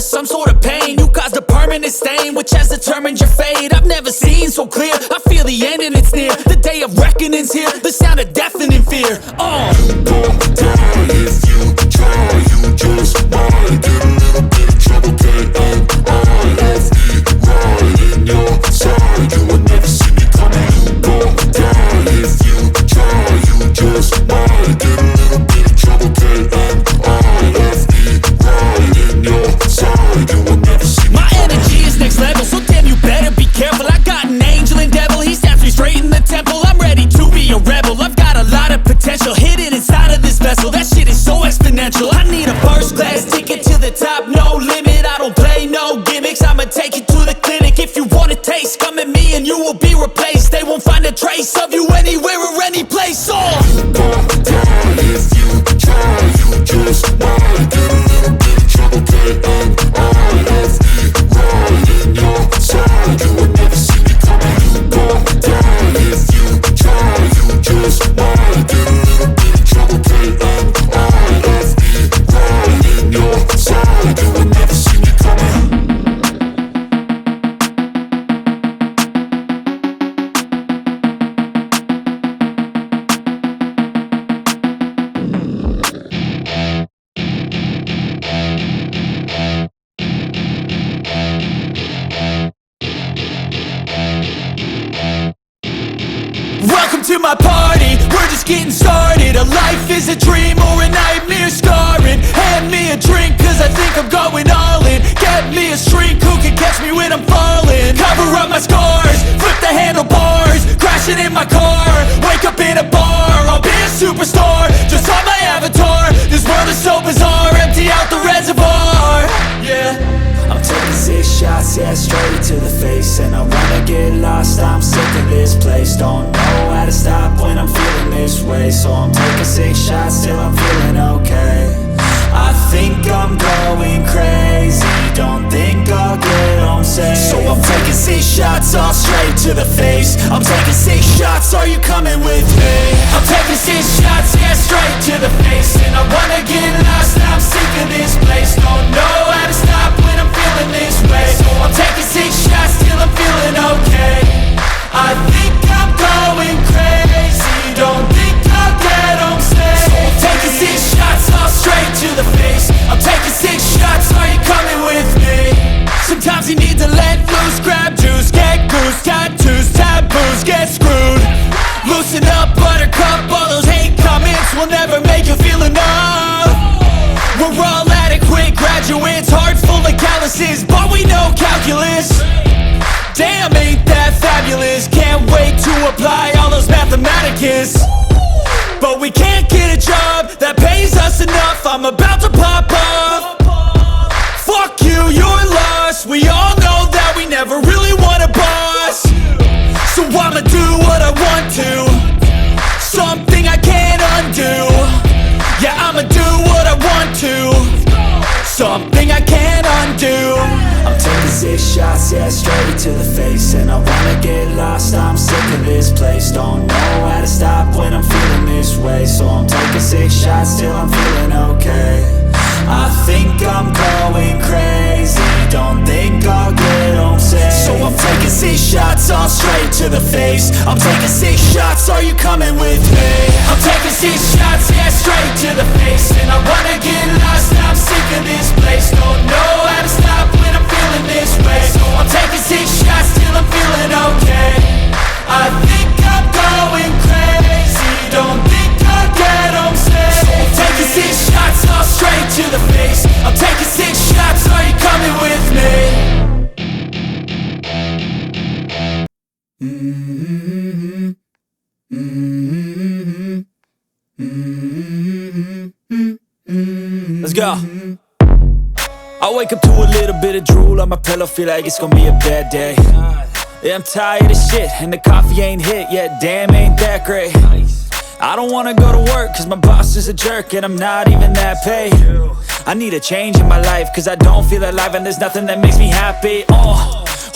some sort of pain. You caused a permanent stain, which has determined your fate. I've never seen so clear, I feel the end and it's near. The day of reckoning's here, the sound of deafening fear. You won't die if you try, you just might get a little bit of trouble, K-N-I-F-E, right in your side, you will never see me coming. You won't die if you try, you just might get a little bit of trouble, K-N-I-F-E, right in your side, you will never see me coming. My energy is next level, so damn you better be careful. I got an angel and devil, he snaps me straight in the temple. I'm ready to be a rebel, I've got a lot of potential hidden inside of this vessel. That shit is so exponential. I need a first class ticket to the top, no limit. I don't play no gimmicks, I'ma take you to the clinic. If you want a taste, come at me and you will be replaced. They won't find a trace of you anywhere or any place. You won't die if you try, you just might get a little bit of trouble, K-N-I-F-E, right in your side, you will never see me coming. You won't die if you try, you just might get a little bit of trouble, K-N-I-F-E, right in your side, you will never see me coming. Welcome to my party, we're just getting started. A life is a dream or a nightmare scarring. Hand me a drink cause I think I'm going all in. Get me a shrink who can catch me when I'm falling. Cover up my scars, flip the handlebars, crashing in my car, wake up in a bar. I'll be a superstar, just on my avatar. This world is so bizarre, empty out the reservoir. Yeah, I'm taking 6 shots, yeah, straight to the face. And I wanna get lost, I'm sick of this place. Don't know how to stop when I'm feeling this way. So I'm taking 6 shots till I'm feeling okay. I think I'm going crazy, don't think I'll get home safe. So I'm taking 6 shots, all straight to the face. I'm taking 6 shots, are you coming with me? I'm taking 6 shots, yeah, straight to the face. And I wanna get lost, I'm sick of this place. Don't know how to stop when I'm feeling this way. So I'm taking 6 shots till I'm feeling okay. I think I'm going crazy, don't think I'll get home safe. So I'm taking 6 shots, all straight to the face. I'm taking 6 shots, are you coming with me? Sometimes you need to let loose, grab juice, get goose, tattoos, taboos, get screwed. Loosen up, buttercup, all those hate comments will never make you feel enough. We're all adequate graduates, heart full of calluses, but we know calculus. Damn, ain't that fabulous? Can't wait to apply all those mathematicus. But we can't get a job that pays us enough. I'm about to pop off. Fuck you, you're lost. We all know that we never really want a boss. So I'ma do what I want to, something I can't undo. Yeah, I'ma do what I want to, something I can't undo. I'm taking 6 shots, yeah, straight to the face. And I wanna get lost, I'm sick of this place. Don't know how to stop when I'm feeling this way. So I'm taking 6 shots till I'm feeling okay. I think I'm going crazy, don't think I'll get home safe. So I'm taking 6 shots, all straight to the face. I'm taking 6 shots, are you coming with me? I'm taking 6 shots, yeah, straight to the face. And I wanna get lost, I'm sick of this place. Don't know how to stop when I'm feeling this way. So I'm taking 6 shots till I'm feeling okay. I think I'm going crazy, don't think I'll get home safe. So I'm taking 6 shots, all straight to the face. I'm taking 6 shots, are you coming with me? Let's go. I wake up to a little bit of drool on my pillow, feel like it's gonna be a bad day. Yeah, I'm tired of shit, and the coffee ain't hit yet, damn, ain't that great. I don't wanna go to work, cause my boss is a jerk, and I'm not even that paid. I need a change in my life, cause I don't feel alive, and there's nothing that makes me happy.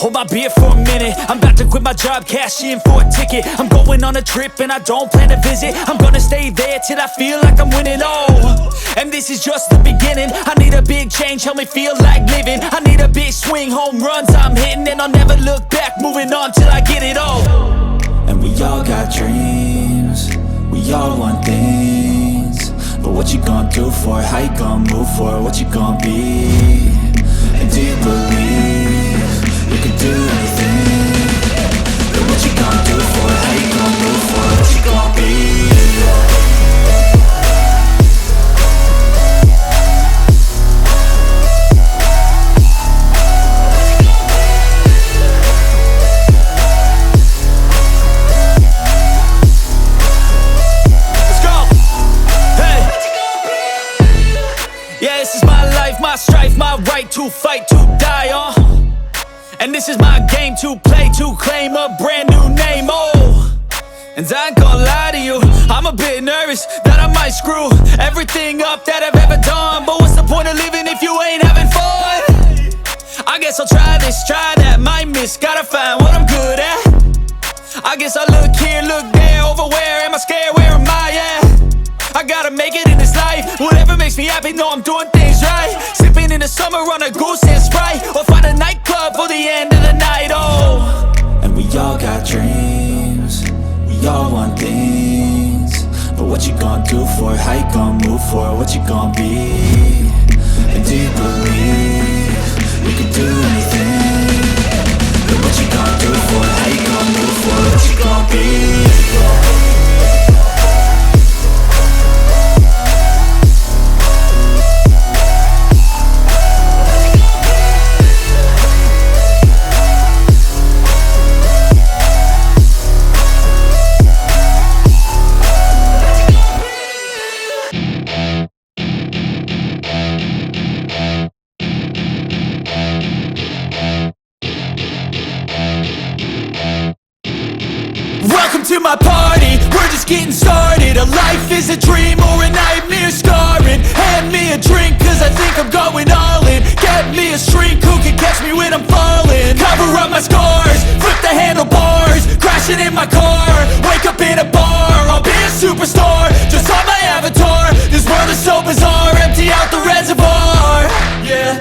Hold my beer for a minute, I'm about to quit my job, cash in for a ticket. I'm going on a trip and I don't plan to visit. I'm gonna stay there till I feel like I'm winning, oh. And this is just the beginning. I need a big change, help me feel like living. I need a big swing, home runs I'm hitting. And I'll never look back, moving on till I get it all. And we all got dreams, we all want things. But what you gonna do for it? How you gonna move for it? What you gonna be? And do you believe you can do anything? But what you gonna do for it? How you gonna move for it? What you gonna be? My strife, my right to fight, to die on. And this is my game to play, to claim a brand new name, oh. And I ain't gonna lie to you, I'm a bit nervous that I might screw everything up that I've ever done. But what's the point of living if you ain't having fun? I guess I'll try this, try that, might miss, gotta find what I'm good at. I guess I look here, look there, over where am I scared, where am I at? I gotta make it in this life. Whatever makes me happy, know I'm doing things right. Sipping in the summer on a goose and Sprite, or find a nightclub for the end of the night, oh. And we all got dreams, we all want things. But what you gonna do for it? How you gonna move for it? What you gonna be? And do you believe you can do anything? But what you gonna do for it? How you gonna move for it? What you gonna be? Welcome to my party, we're just getting started. A life is a dream or a nightmare scarring. Hand me a drink cause I think I'm going all in. Get me a shrink who can catch me when I'm falling. Cover up my scars, flip the handlebars, crashing in my car, wake up in a bar. I'll be a superstar, just on my avatar. This world is so bizarre, empty out the reservoir. Yeah,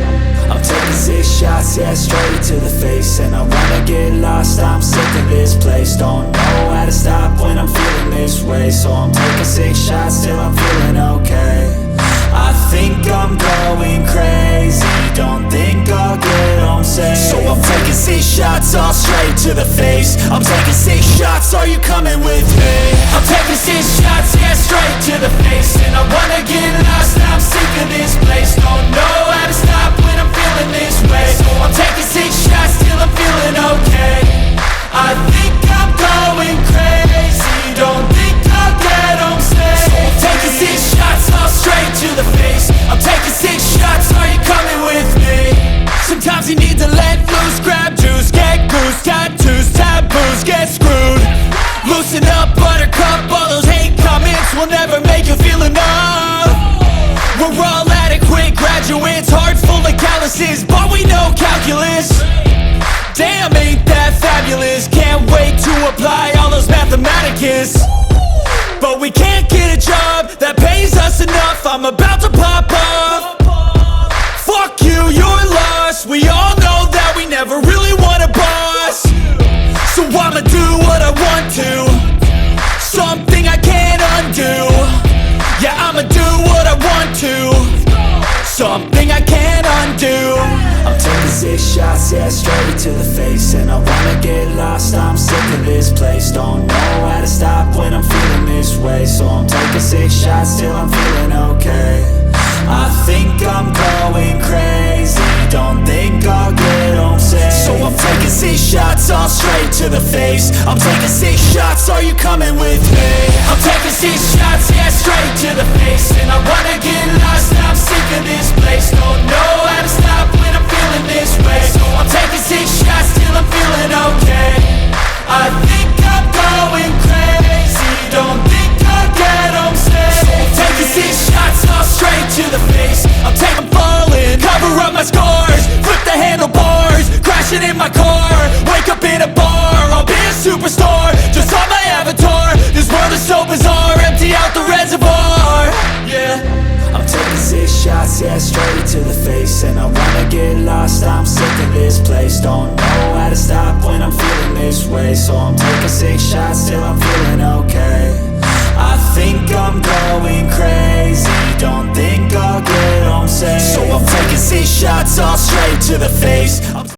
I'm taking 6 shots, yeah, straight to the face. And I wanna get lost, I'm sick of this place. Don't know how to stop when I'm feeling this way. So I'm taking 6 shots till I'm feeling okay. I think I'm going crazy, don't think I'll get home safe. So I'm taking 6 shots, all straight to the face. I'm taking 6 shots, are you coming with me? I'm taking 6 shots, yeah, straight to the face. And I wanna get lost, I'm sick of this place. Don't know how to stop when I'm feeling this way. So I'm taking 6 shots till I'm feeling okay. I think I'm going crazy, don't think I'll get home safe. So I'm taking 6 shots, all straight to the face. I'm taking 6 shots, are you coming with me? Sometimes you need to let loose, grab juice, get goose, tattoos, taboos, get screwed. Loosen up, buttercup, all those hate comments will never make you feel enough. We're all adequate graduates, hearts full of calluses, but we know calculus. Damn, ain't that fabulous? Can't wait to apply all those mathematicus. But we can't get a job that pays us enough. I'm about to pop off. Fuck you, you're lost. We all know that we never really want a boss. So I'ma do what I want to, something I can't undo. Yeah, I'ma do what I want to, something I can't undo. I'm taking 6 shots, yeah, straight to the face. And I wanna get lost, I'm sick of this place. Don't know how to stop when I'm feeling this way. So I'm taking 6 shots till I'm feeling okay. I think I'm going crazy, don't think I'll get home safe. So I'm taking 6 shots, all straight to the face. I'm taking 6 shots, are you coming with me? I'm taking 6 shots, yeah, straight to the face. And I wanna get lost, I'm sick of this place. Don't know how to stop when I'm feeling this way. So I'm taking 6 shots till I'm feeling okay. I think I'm going crazy, don't think I'll get home safe. So I'm taking 6 shots, all straight to the face. I'm falling, cover up my scars, flip the handlebars, crashing in my car, face, and I wanna get lost, I'm sick of this place. Don't know how to stop when I'm feeling this way, so I'm taking 6 shots till I'm feeling okay. I think I'm going crazy, don't think I'll get home safe, so I'm taking 6 shots all straight to the face.